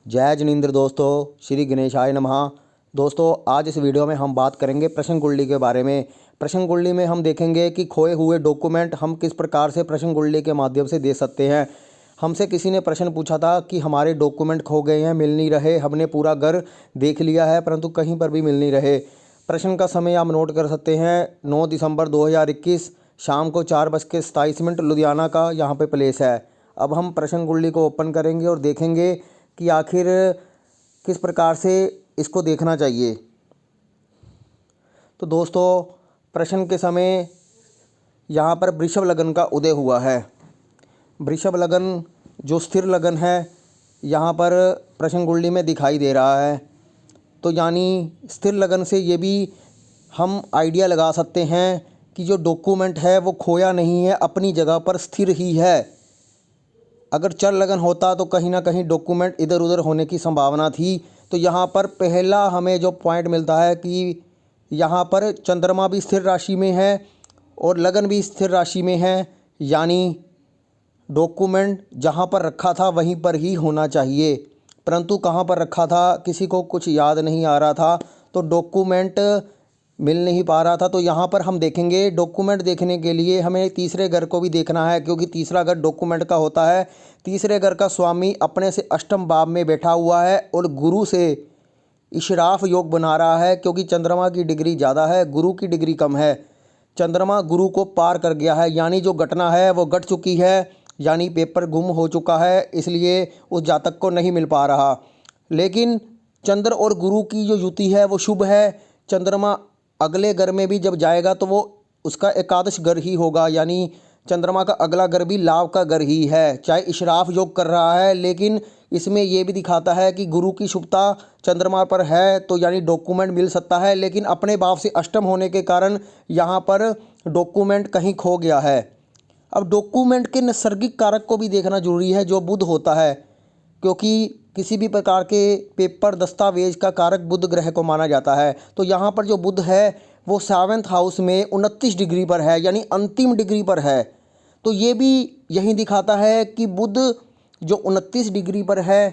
जय जिनेंद्र दोस्तों, श्री गणेशाय नमः। दोस्तों, आज इस वीडियो में हम बात करेंगे प्रश्न कुंडली के बारे में। प्रश्न कुंडली में हम देखेंगे कि खोए हुए डॉक्यूमेंट हम किस प्रकार से प्रश्न कुंडली के माध्यम से दे सकते हैं। हमसे किसी ने प्रश्न पूछा था कि हमारे डॉक्यूमेंट खो गए हैं, मिल नहीं रहे। हमने पूरा घर देख लिया है परंतु कहीं पर भी मिल नहीं रहे। प्रश्न का समय आप नोट कर सकते हैं, 9 दिसंबर 2021 शाम को 4:27 लुधियाना का यहाँ पे प्लेस है। अब हम प्रश्न कुंडली को ओपन करेंगे और देखेंगे कि आखिर किस प्रकार से इसको देखना चाहिए। तो दोस्तों, प्रश्न के समय यहाँ पर वृषभ लगन का उदय हुआ है। वृषभ लगन जो स्थिर लगन है यहाँ पर प्रश्न कुंडली में दिखाई दे रहा है। तो यानी स्थिर लगन से ये भी हम आइडिया लगा सकते हैं कि जो डॉक्यूमेंट है वो खोया नहीं है, अपनी जगह पर स्थिर ही है। अगर चर लगन होता तो कहीं ना कहीं डॉक्यूमेंट इधर उधर होने की संभावना थी। तो यहाँ पर पहला हमें जो पॉइंट मिलता है कि यहाँ पर चंद्रमा भी स्थिर राशि में है और लगन भी स्थिर राशि में है, यानी डॉक्यूमेंट जहाँ पर रखा था वहीं पर ही होना चाहिए। परंतु कहाँ पर रखा था किसी को कुछ याद नहीं आ रहा था, तो डॉक्यूमेंट मिल नहीं पा रहा था। तो यहाँ पर हम देखेंगे, डॉक्यूमेंट देखने के लिए हमें तीसरे घर को भी देखना है, क्योंकि तीसरा घर डॉक्यूमेंट का होता है। तीसरे घर का स्वामी अपने से अष्टम भाव में बैठा हुआ है और गुरु से इशराफ योग बना रहा है, क्योंकि चंद्रमा की डिग्री ज़्यादा है, गुरु की डिग्री कम है। चंद्रमा गुरु को पार कर गया है, यानी जो घटना है वो घट चुकी है, यानी पेपर गुम हो चुका है, इसलिए उस जातक को नहीं मिल पा रहा। लेकिन चंद्र और गुरु की जो युति है वो शुभ है। चंद्रमा अगले घर में भी जब जाएगा तो वो उसका एकादश घर ही होगा, यानी चंद्रमा का अगला घर भी लाभ का घर ही है। चाहे इशराफ योग कर रहा है, लेकिन इसमें यह भी दिखाता है कि गुरु की शुभता चंद्रमा पर है, तो यानी डॉक्यूमेंट मिल सकता है। लेकिन अपने भाव से अष्टम होने के कारण यहाँ पर डॉक्यूमेंट कहीं खो गया है। अब डॉक्यूमेंट के नैसर्गिक कारक को भी देखना जरूरी है, जो बुध होता है, क्योंकि किसी भी प्रकार के पेपर दस्तावेज का कारक बुध ग्रह को माना जाता है। तो यहाँ पर जो बुध है वो 7वें हाउस में 29 डिग्री पर है, यानी अंतिम डिग्री पर है। तो ये भी यही दिखाता है कि बुध जो 29 डिग्री पर है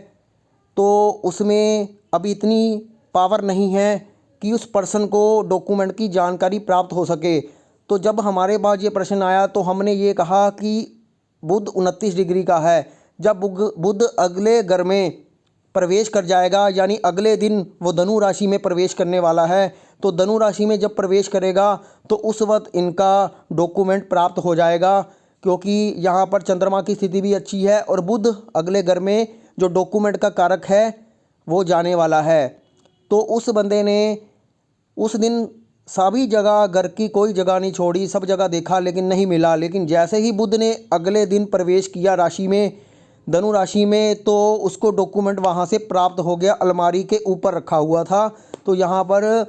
तो उसमें अभी इतनी पावर नहीं है कि उस पर्सन को डॉक्यूमेंट की जानकारी प्राप्त हो सके। तो जब हमारे पास ये प्रश्न आया तो हमने ये कहा कि बुध 29 डिग्री का है। जब बुध अगले घर में प्रवेश कर जाएगा, यानी अगले दिन वो धनु राशि में प्रवेश करने वाला है, तो धनु राशि में जब प्रवेश करेगा तो उस वक्त इनका डॉक्यूमेंट प्राप्त हो जाएगा, क्योंकि यहाँ पर चंद्रमा की स्थिति भी अच्छी है और बुध अगले घर में जो डॉक्यूमेंट का कारक है वो जाने वाला है। तो उस बंदे ने उस दिन सभी जगह, घर की कोई जगह नहीं छोड़ी, सब जगह देखा लेकिन नहीं मिला। लेकिन जैसे ही बुध ने अगले दिन प्रवेश किया राशि में, धनु राशि में, तो उसको डॉक्यूमेंट वहाँ से प्राप्त हो गया। अलमारी के ऊपर रखा हुआ था, तो यहाँ पर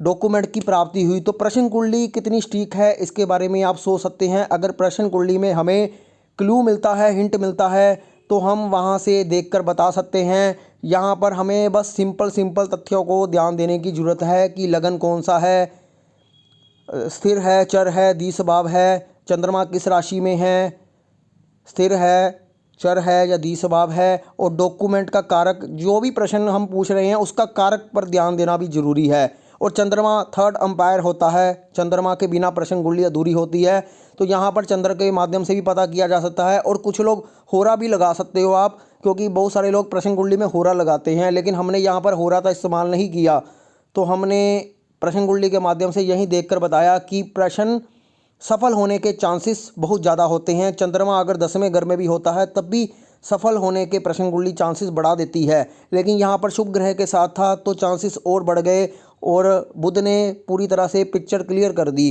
डॉक्यूमेंट की प्राप्ति हुई। तो प्रश्न कुंडली कितनी सटीक है इसके बारे में आप सोच सकते हैं। अगर प्रश्न कुंडली में हमें क्लू मिलता है, हिंट मिलता है, तो हम वहाँ से देखकर बता सकते हैं। यहाँ पर हमें बस सिंपल तथ्यों को ध्यान देने की ज़रूरत है कि लगन कौन सा है, स्थिर है, चर है, द्विस्वभाव है, चंद्रमा किस राशि में है, स्थिर है, चर है या द्विस्वभाव है, और डॉक्यूमेंट का कारक, जो भी प्रश्न हम पूछ रहे हैं उसका कारक पर ध्यान देना भी जरूरी है। और चंद्रमा थर्ड अंपायर होता है, चंद्रमा के बिना प्रश्न कुंडली अधूरी होती है। तो यहाँ पर चंद्र के माध्यम से भी पता किया जा सकता है। और कुछ लोग होरा भी लगा सकते हो आप, क्योंकि बहुत सारे लोग प्रश्न कुंडली में होरा लगाते हैं, लेकिन हमने यहाँ पर होरा का इस्तेमाल नहीं किया। तो हमने प्रश्न कुंडली के माध्यम से यही देखकर बताया कि प्रश्न सफल होने के चांसेस बहुत ज़्यादा होते हैं। चंद्रमा अगर 10वें घर में भी होता है तब भी सफल होने के प्रश्न कुंडली चांसेस बढ़ा देती है। लेकिन यहाँ पर शुभ ग्रह के साथ था तो चांसेस और बढ़ गए और बुध ने पूरी तरह से पिक्चर क्लियर कर दी।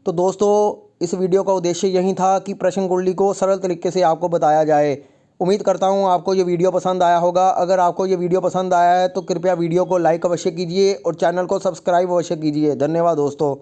तो दोस्तों, इस वीडियो का उद्देश्य यही था कि प्रश्न कुंडली को सरल तरीके से आपको बताया जाए। उम्मीद करता हूँ आपको ये वीडियो पसंद आया होगा। अगर आपको ये वीडियो पसंद आया है तो कृपया वीडियो को लाइक अवश्य कीजिए और चैनल को सब्सक्राइब अवश्य कीजिए। धन्यवाद दोस्तों।